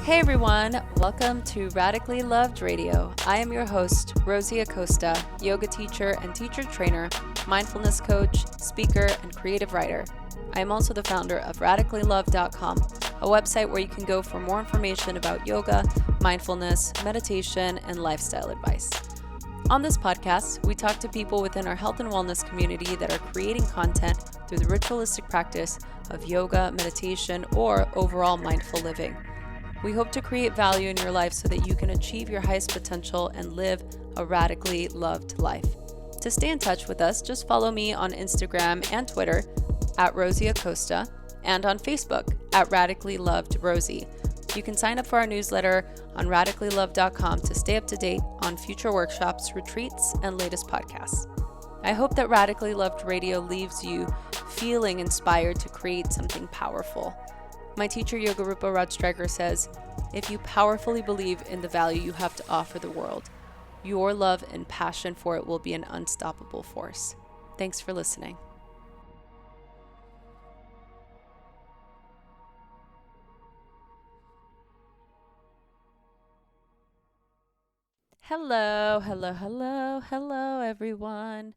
Hey everyone, welcome to Radically Loved Radio. I am your host, Rosie Acosta, yoga teacher and teacher trainer, mindfulness coach, speaker, and creative writer. I am also the founder of radicallylove.com, a website where you can go for more information about yoga, mindfulness, meditation, and lifestyle advice. On this podcast, we talk to people within our health and wellness community that are creating content through the ritualistic practice of yoga, meditation, or overall mindful living. We hope to create value in your life so that you can achieve your highest potential and live a radically loved life. To stay in touch with us, just follow me on Instagram and Twitter at Rosie Acosta and on Facebook at Radically Loved Rosie. You can sign up for our newsletter on radicallylove.com to stay up to date on future workshops, retreats, and latest podcasts. I hope that Radically Loved Radio leaves you feeling inspired to create something powerful. My teacher, Yoga Rupa Raj says, if you powerfully believe in the value you have to offer the world, your love and passion for it will be an unstoppable force. Thanks for listening. Hello, everyone.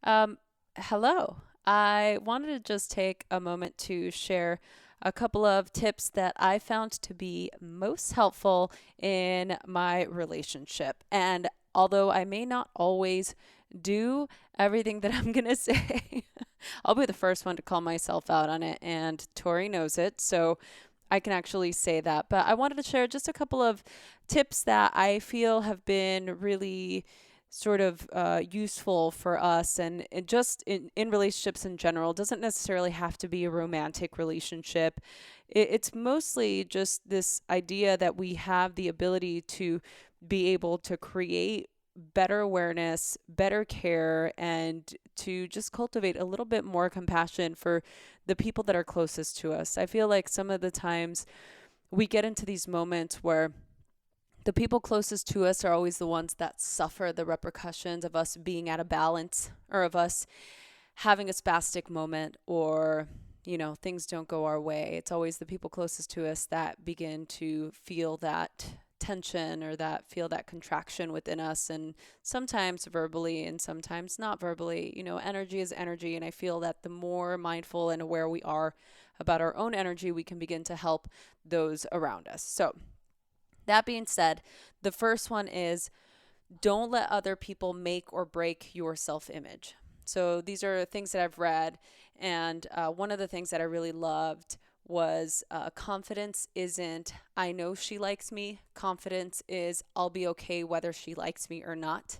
Hello. I wanted to just take a moment to share a couple of tips that I found to be most helpful in my relationship. And although I may not always do everything that I'm going to say, I'll be the first one to call myself out on it, and Tori knows it. So I can actually say that. But I wanted to share just a couple of tips that I feel have been really sort of useful for us and just in relationships in general. It doesn't necessarily have to be a romantic relationship. It's mostly just this idea that we have the ability to be able to create better awareness, better care, and to just cultivate a little bit more compassion for the people that are closest to us. I feel like some of the times we get into these moments where the people closest to us are always the ones that suffer the repercussions of us being out of balance or of us having a spastic moment or, things don't go our way. It's always the people closest to us that begin to feel that tension or that feel that contraction within us, and sometimes verbally and sometimes not verbally. Energy is energy, and I feel that the more mindful and aware we are about our own energy, we can begin to help those around us. So that being said, the first one is don't let other people make or break your self-image. So these are things that I've read, and one of the things that I really loved was confidence isn't, I know she likes me. Confidence is, I'll be okay whether she likes me or not.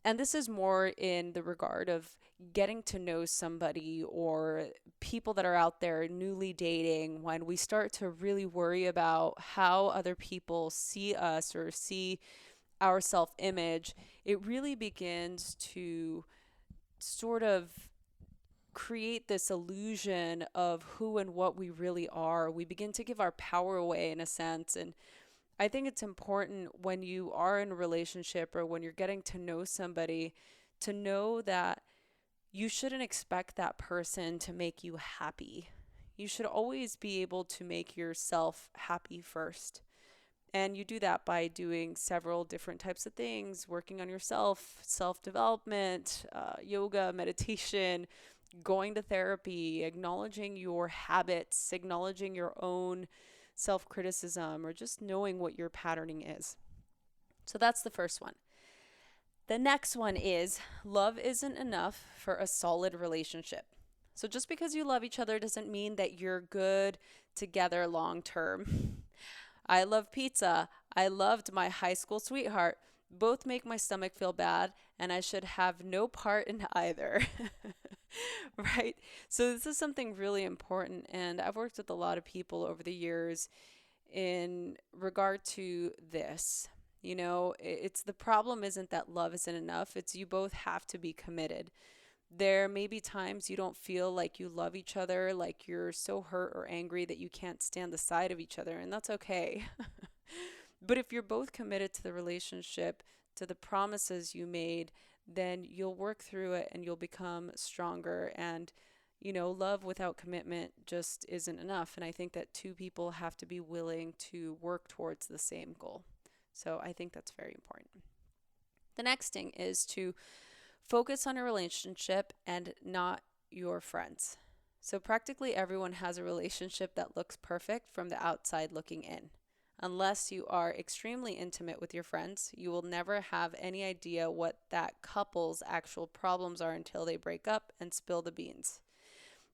And this is more in the regard of getting to know somebody or people that are out there newly dating. When we start to really worry about how other people see us or see our self-image, it really begins to sort of create this illusion of who and what we really are. We begin to give our power away in a sense. And I think it's important when you are in a relationship or when you're getting to know somebody to know that you shouldn't expect that person to make you happy. You should always be able to make yourself happy first. And you do that by doing several different types of things, working on yourself, self-development, yoga, meditation, going to therapy, acknowledging your habits, acknowledging your own self-criticism, or just knowing what your patterning is. So that's the first one. The next one is love isn't enough for a solid relationship. So just because you love each other doesn't mean that you're good together long term. I love pizza. I loved my high school sweetheart. Both make my stomach feel bad, and I should have no part in either. Right? So this is something really important, and I've worked with a lot of people over the years in regard to this. It's the problem isn't that love isn't enough. It's you both have to be committed. There may be times you don't feel like you love each other, like you're so hurt or angry that you can't stand the sight of each other, and that's okay. But if you're both committed to the relationship, to the promises you made, then you'll work through it and you'll become stronger. And love without commitment just isn't enough. And I think that two people have to be willing to work towards the same goal. So I think that's very important. The next thing is to focus on a relationship and not your friends. So practically everyone has a relationship that looks perfect from the outside looking in. Unless you are extremely intimate with your friends, you will never have any idea what that couple's actual problems are until they break up and spill the beans.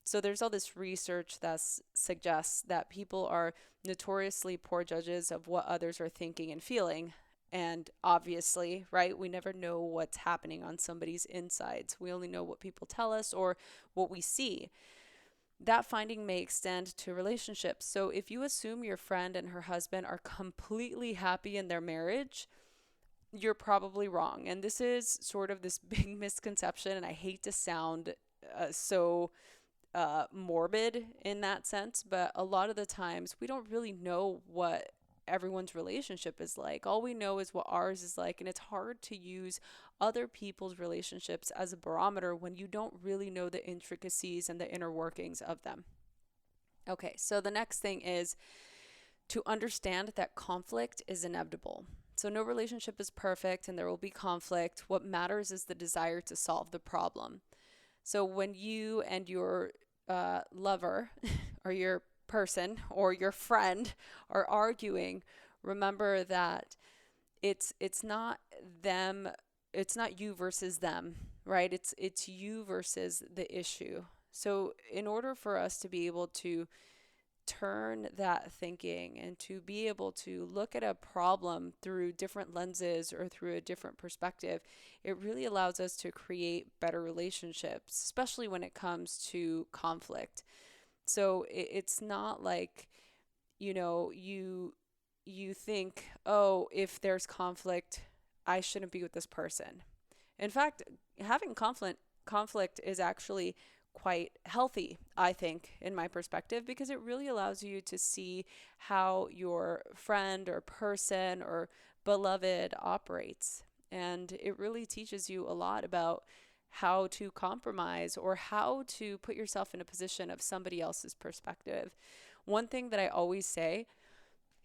So there's all this research that suggests that people are notoriously poor judges of what others are thinking and feeling. And obviously, right, we never know what's happening on somebody's insides. We only know what people tell us or what we see. That finding may extend to relationships. So if you assume your friend and her husband are completely happy in their marriage, you're probably wrong. And this is sort of this big misconception. And I hate to sound so morbid in that sense, but a lot of the times we don't really know what everyone's relationship is like. All we know is what ours is like, and it's hard to use other people's relationships as a barometer when you don't really know the intricacies and the inner workings of them. Okay, so the next thing is to understand that conflict is inevitable. So no relationship is perfect and there will be conflict. What matters is the desire to solve the problem. So when you and your lover or your person or your friend are arguing, remember that it's not them, it's not you versus them, right? It's you versus the issue. So in order for us to be able to turn that thinking and to be able to look at a problem through different lenses or through a different perspective, it really allows us to create better relationships, especially when it comes to conflict. So it's not like, you think, oh, if there's conflict, I shouldn't be with this person. In fact, having conflict is actually quite healthy, I think, in my perspective, because it really allows you to see how your friend or person or beloved operates. And it really teaches you a lot about how to compromise or how to put yourself in a position of somebody else's perspective. One thing that I always say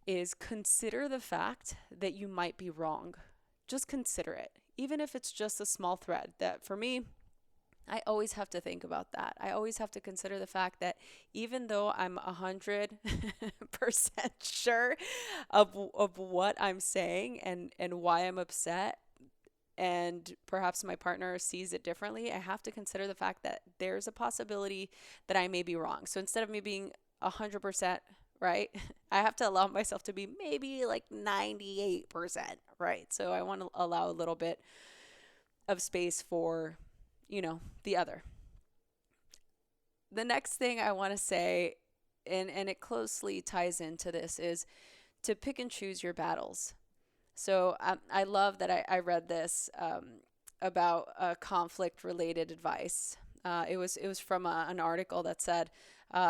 is consider the fact that you might be wrong. Just consider it, even if it's just a small thread. That for me, I always have to think about that. I always have to consider the fact that even though I'm 100% sure of what I'm saying and why I'm upset, and perhaps my partner sees it differently, I have to consider the fact that there's a possibility that I may be wrong. So instead of me being 100% right, I have to allow myself to be maybe like 98% right. So I want to allow a little bit of space for, the other. The next thing I want to say, and it closely ties into this, is to pick and choose your battles. So I love that I read this about conflict related advice. It was from an article that said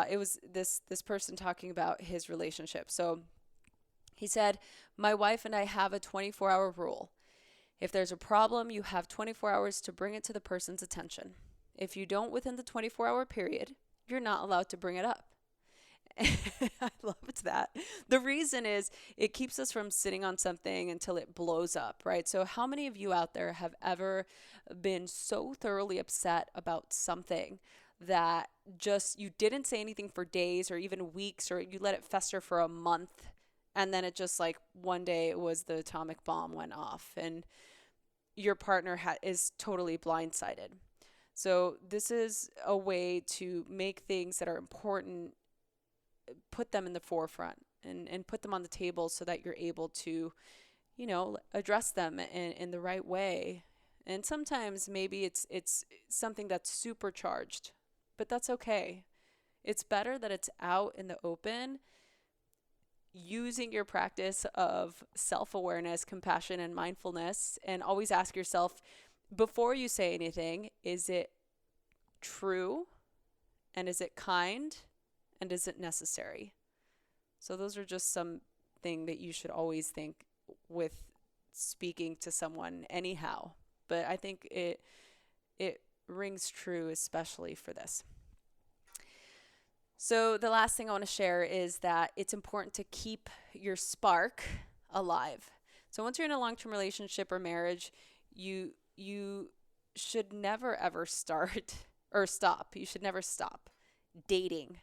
it was this person talking about his relationship. So he said, "My wife and I have a 24-hour rule. If there's a problem, you have 24 hours to bring it to the person's attention. If you don't within the 24-hour period, you're not allowed to bring it up." I loved that. The reason is it keeps us from sitting on something until it blows up, right? So how many of you out there have ever been so thoroughly upset about something that just you didn't say anything for days or even weeks, or you let it fester for a month, and then it just like one day it was the atomic bomb went off and your partner is totally blindsided. So this is a way to make things that are important, put them in the forefront and put them on the table so that you're able to, address them in the right way. And sometimes maybe it's something that's supercharged, but that's okay. It's better that it's out in the open, using your practice of self-awareness, compassion, and mindfulness, and always ask yourself before you say anything, is it true? And is it kind? And is it necessary? So those are just something that you should always think with speaking to someone anyhow. But I think it rings true, especially for this. So the last thing I want to share is that it's important to keep your spark alive. So once you're in a long-term relationship or marriage, you should never ever start or stop. You should never stop dating,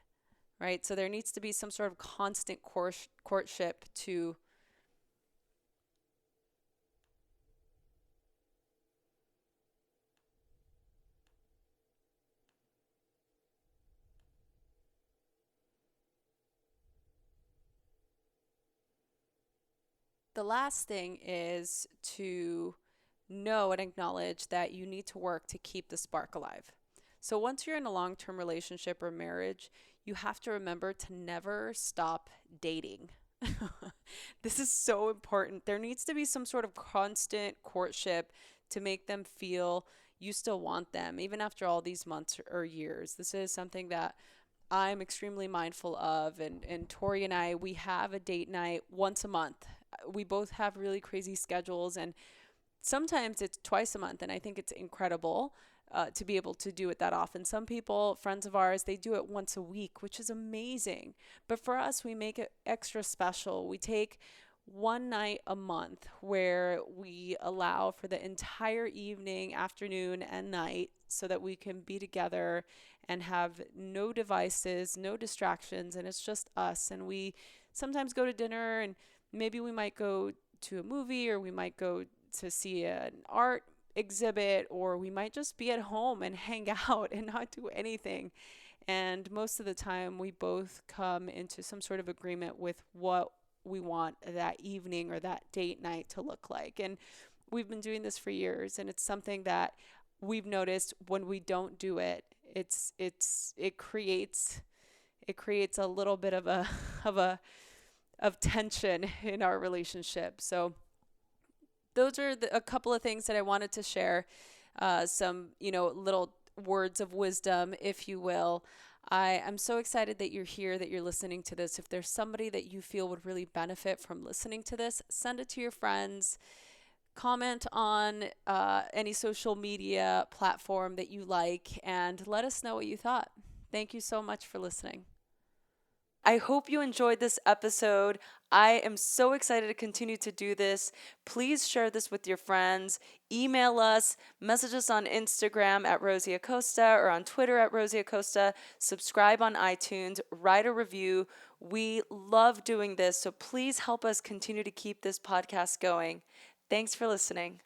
right? So there needs to be some sort of constant courtship to the last thing is to know and acknowledge that you need to work to keep the spark alive. So once you're in a long-term relationship or marriage, you have to remember to never stop dating. This is so important. There needs to be some sort of constant courtship to make them feel you still want them, even after all these months or years. This is something that I'm extremely mindful of. And Tori and I, we have a date night once a month. We both have really crazy schedules, and sometimes it's twice a month. And I think it's incredible to be able to do it that often. Some people, friends of ours, they do it once a week, which is amazing. But for us, we make it extra special. We take one night a month where we allow for the entire evening, afternoon, and night so that we can be together and have no devices, no distractions, and it's just us. And we sometimes go to dinner, and maybe we might go to a movie, or we might go to see an art exhibit, or we might just be at home and hang out and not do anything. And most of the time, we both come into some sort of agreement with what we want that evening or that date night to look like. And we've been doing this for years, and it's something that we've noticed when we don't do it, it creates a little bit of a of a of tension in our relationship. So those are a couple of things that I wanted to share. Some, little words of wisdom, if you will. I'm so excited that you're here, that you're listening to this. If there's somebody that you feel would really benefit from listening to this, send it to your friends. Comment on any social media platform that you like, and let us know what you thought. Thank you so much for listening. I hope you enjoyed this episode. I am so excited to continue to do this. Please share this with your friends. Email us, message us on Instagram at Rosie Acosta or on Twitter at Rosie Acosta. Subscribe on iTunes, write a review. We love doing this, so please help us continue to keep this podcast going. Thanks for listening.